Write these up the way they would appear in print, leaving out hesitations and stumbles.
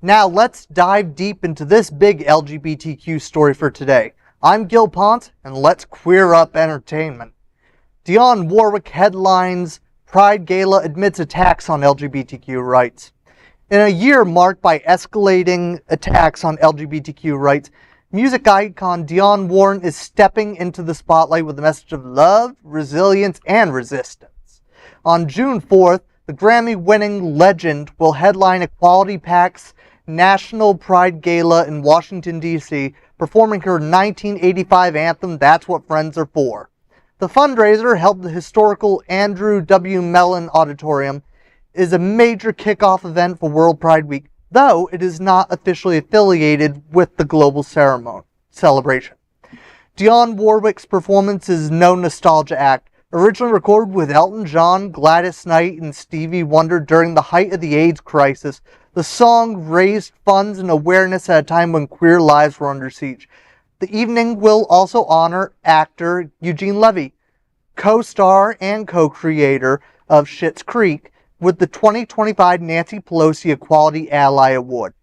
Now let's dive deep into this big LGBTQ story for today. I'm Gil Pont, and let's queer up entertainment. Dionne Warwick headlines Pride Gala admits attacks on LGBTQ rights. In a year marked by escalating attacks on LGBTQ rights, music icon Dionne Warwick is stepping into the spotlight with a message of love, resilience, and resistance. On June 4th, the Grammy-winning legend will headline Equality PAC's National Pride Gala in Washington, D.C., performing her 1985 anthem, That's What Friends Are For. The fundraiser, held at the historical Andrew W. Mellon Auditorium, is a major kickoff event for World Pride Week, though it is not officially affiliated with the global celebration. Dionne Warwick's performance is no nostalgia act. Originally recorded with Elton John, Gladys Knight, and Stevie Wonder during the height of the AIDS crisis, the song raised funds and awareness at a time when queer lives were under siege. The evening will also honor actor Eugene Levy, co-star and co-creator of Schitt's Creek, with the 2025 Nancy Pelosi Equality Ally Award.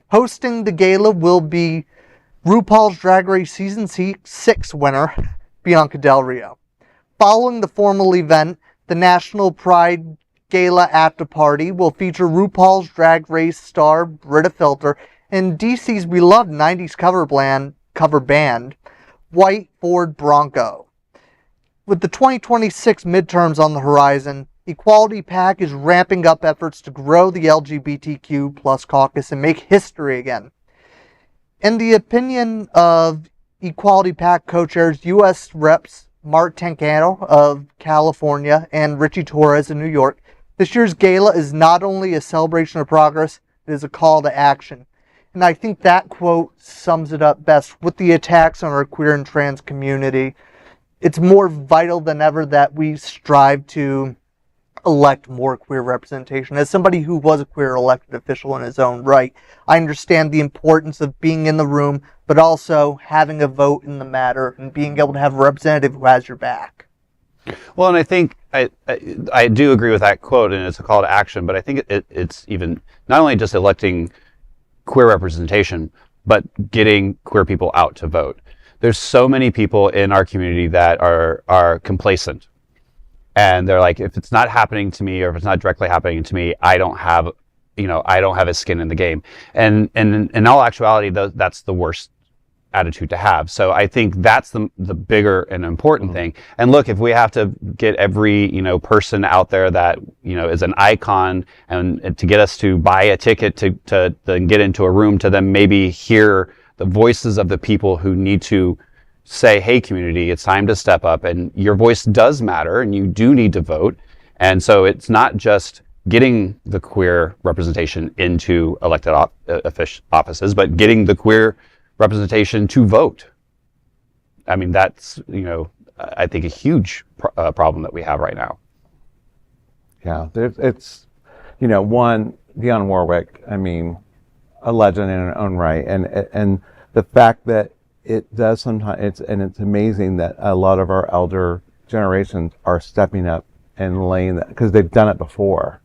Hosting the gala will be RuPaul's Drag Race Season 6 winner, Bianca Del Rio. Following the formal event, the National Pride Gala after party will feature RuPaul's Drag Race star Britta Filter and DC's beloved 90s cover band, White Ford Bronco. With the 2026 midterms on the horizon, Equality PAC is ramping up efforts to grow the LGBTQ plus caucus and make history again. In the opinion of Equality PAC co-chairs U.S. Reps Mark Tancano of California and Richie Torres of New York, this year's gala is not only a celebration of progress, it is a call to action. And I think that quote sums it up best. With the attacks on our queer and trans community, it's more vital than ever that we strive to elect more queer representation. As somebody who was a queer elected official in his own right, I understand the importance of being in the room, but also having a vote in the matter and being able to have a representative who has your back. Well, and I think I do agree with that quote, and it's a call to action, but I think it's even not only just electing queer representation, but getting queer people out to vote. There's so many people in our community that are complacent. And they're like, if it's not happening to me, or if it's not directly happening to me, I don't have a skin in the game. And in all actuality, that's the worst attitude to have. So I think that's the bigger and important thing. And look, if we have to get every person out there that is an icon, and to get us to buy a ticket to then get into a room to then maybe hear the voices of the people who need to say, hey community, it's time to step up, and your voice does matter, and you do need to vote. And so it's not just getting the queer representation into elected offices, but getting the queer representation to vote. I mean, that's, I think a huge problem that we have right now. Yeah, it's, one, Dionne Warwick, I mean, a legend in her own right. And the fact that it does sometimes, it's amazing that a lot of our elder generations are stepping up and laying that, because they've done it before.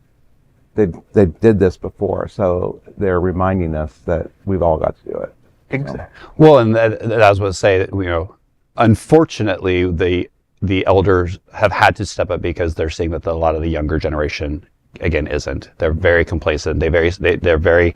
They did this before, so they're reminding us that we've all got to do it. Exactly. Well, and that I was going to say that, unfortunately, the elders have had to step up because they're seeing that a lot of the younger generation, again, isn't. They're very complacent. They're very,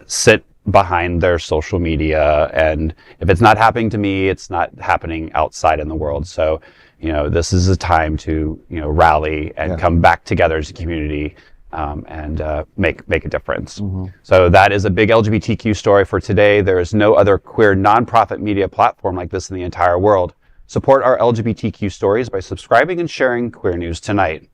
sit behind their social media, and if it's not happening to me, it's not happening outside in the world. So, this is a time to, rally and come back together as a community. And make a difference. Mm-hmm. So that is a big LGBTQ story for today. There is no other queer nonprofit media platform like this in the entire world. Support our LGBTQ stories by subscribing and sharing Queer News Tonight.